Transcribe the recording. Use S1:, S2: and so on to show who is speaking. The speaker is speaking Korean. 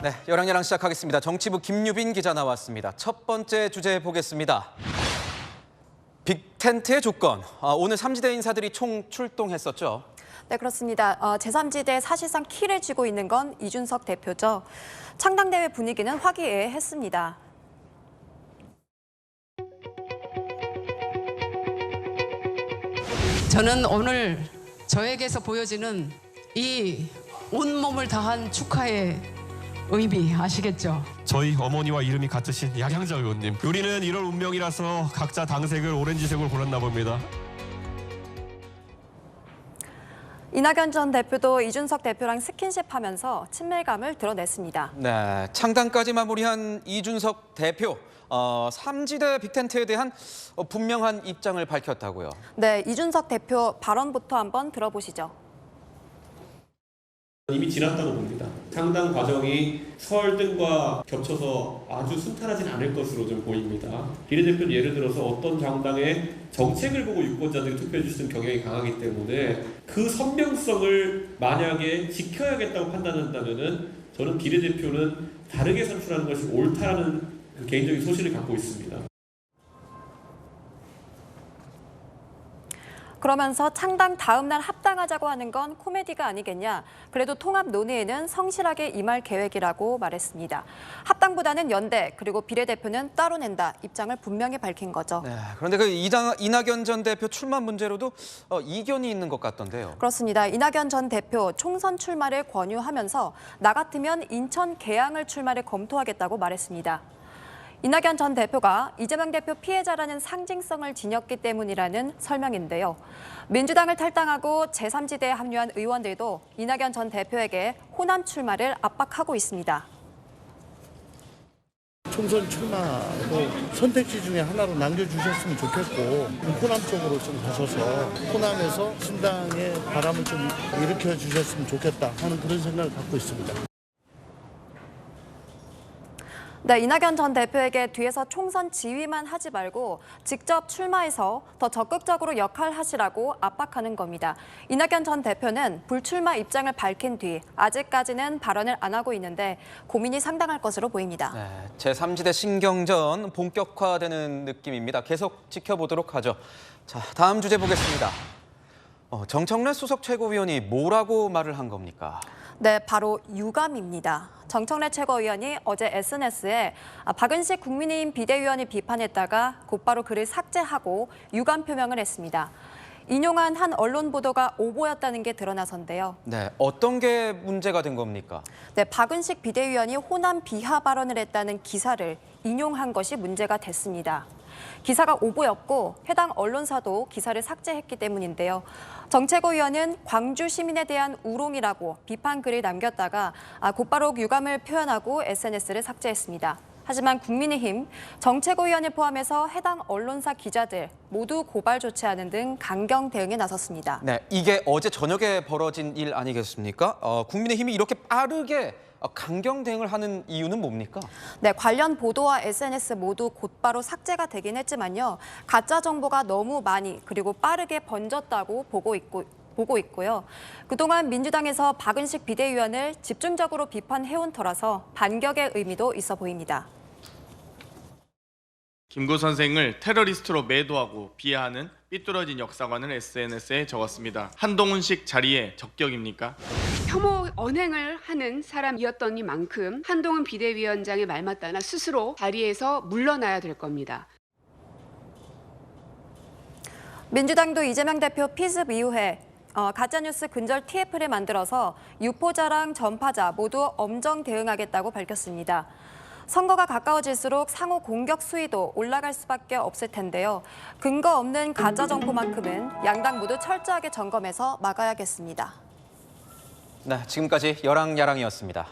S1: 네, 열왕열왕 시작하겠습니다. 정치부 김유빈 기자 나왔습니다. 첫 번째 주제 보겠습니다. 빅텐트의 조건. 오늘 삼지대 인사들이 총 출동했었죠.
S2: 네, 그렇습니다. 제3지대 사실상 키를 쥐고 있는 건 이준석 대표죠. 창당대회 분위기는 화기애애했습니다.
S3: 저는 오늘 저에게서 보여지는 이 온몸을 다한 축하의 의미 아시겠죠?
S4: 저희 어머니와 이름이 같으신 양양자 의원님. 우리는 이런 운명이라서 각자 당색을 오렌지색으로 골랐나 봅니다.
S2: 이낙연 전 대표도 이준석 대표랑 스킨십하면서 친밀감을 드러냈습니다.
S1: 네, 창당까지 마무리한 이준석 대표. 삼지대 빅텐트에 대한 분명한 입장을 밝혔다고요.
S2: 네, 이준석 대표 발언부터 한번 들어보시죠.
S5: 이미 지났다고 봅니다. 창당 과정이 설등과 겹쳐서 아주 순탄하진 않을 것으로 좀 보입니다. 비례대표는 예를 들어서 어떤 정당의 정책을 보고 유권자들이 투표해 주시는 경향이 강하기 때문에 그 선명성을 만약에 지켜야겠다고 판단한다면은 저는 비례대표는 다르게 선출하는 것이 옳다라는 그 개인적인 소신을 갖고 있습니다.
S2: 그러면서 창당 다음 날 합당하자고 하는 건 코미디가 아니겠냐. 그래도 통합 논의에는 성실하게 임할 계획이라고 말했습니다. 합당보다는 연대 그리고 비례대표는 따로 낸다 입장을 분명히 밝힌 거죠.
S1: 네, 그런데 그 이낙연 전 대표 출마 문제로도 이견이 있는 것 같던데요.
S2: 그렇습니다. 이낙연 전 대표 총선 출마를 권유하면서 나 같으면 인천 계양을 출마를 검토하겠다고 말했습니다. 이낙연 전 대표가 이재명 대표 피해자라는 상징성을 지녔기 때문이라는 설명인데요. 민주당을 탈당하고 제3지대에 합류한 의원들도 이낙연 전 대표에게 호남 출마를 압박하고 있습니다.
S6: 총선 출마도 선택지 중에 하나로 남겨주셨으면 좋겠고 호남 쪽으로 좀 가셔서 호남에서 신당의 바람을 좀 일으켜 주셨으면 좋겠다 하는 그런 생각을 갖고 있습니다.
S2: 네, 이낙연 전 대표에게 뒤에서 총선 지휘만 하지 말고 직접 출마해서 더 적극적으로 역할하시라고 압박하는 겁니다. 이낙연 전 대표는 불출마 입장을 밝힌 뒤 아직까지는 발언을 안 하고 있는데 고민이 상당할 것으로 보입니다.
S1: 네, 제3지대 신경전 본격화되는 느낌입니다. 계속 지켜보도록 하죠. 자, 다음 주제 보겠습니다. 정청래 수석 최고위원이 뭐라고 말을 한 겁니까?
S2: 네, 바로 유감입니다. 정청래 최고위원이 어제 SNS에 박은식 국민의힘 비대위원을 비판했다가 곧바로 글을 삭제하고 유감 표명을 했습니다. 인용한 한 언론 보도가 오보였다는 게 드러나선데요.
S1: 네, 어떤 게 문제가 된 겁니까?
S2: 네, 박은식 비대위원이 호남 비하 발언을 했다는 기사를 인용한 것이 문제가 됐습니다. 기사가 오보였고 해당 언론사도 기사를 삭제했기 때문인데요. 정 최고위원은 광주 시민에 대한 우롱이라고 비판 글을 남겼다가 곧바로 유감을 표현하고 SNS를 삭제했습니다. 하지만 국민의힘, 정 최고위원을 포함해서 해당 언론사 기자들 모두 고발 조치하는 등 강경 대응에 나섰습니다.
S1: 네, 이게 어제 저녁에 벌어진 일 아니겠습니까? 국민의힘이 이렇게 빠르게 강경 대응을 하는 이유는 뭡니까?
S2: 네, 관련 보도와 SNS 모두 곧바로 삭제가 되긴 했지만요. 가짜 정보가 너무 많이 그리고 빠르게 번졌다고 보고 있고요. 그동안 민주당에서 박은식 비대위원을 집중적으로 비판해온 터라서 반격의 의미도 있어 보입니다.
S7: 김구 선생을 테러리스트로 매도하고 비하하는 삐뚤어진 역사관을 SNS에 적었습니다. 한동훈식 자리에 적격입니까?
S8: 혐오 언행을 하는 사람이었더니만큼 한동훈 비대위원장의 말 맞다나 스스로 자리에서 물러나야 될 겁니다.
S2: 민주당도 이재명 대표 피습 이후에 가짜뉴스 근절 TF를 만들어서 유포자랑 전파자 모두 엄정 대응하겠다고 밝혔습니다. 선거가 가까워질수록 상호 공격 수위도 올라갈 수밖에 없을 텐데요. 근거 없는 가짜 정보만큼은 양당 모두 철저하게 점검해서 막아야겠습니다.
S1: 네, 지금까지 열왕야랑이었습니다.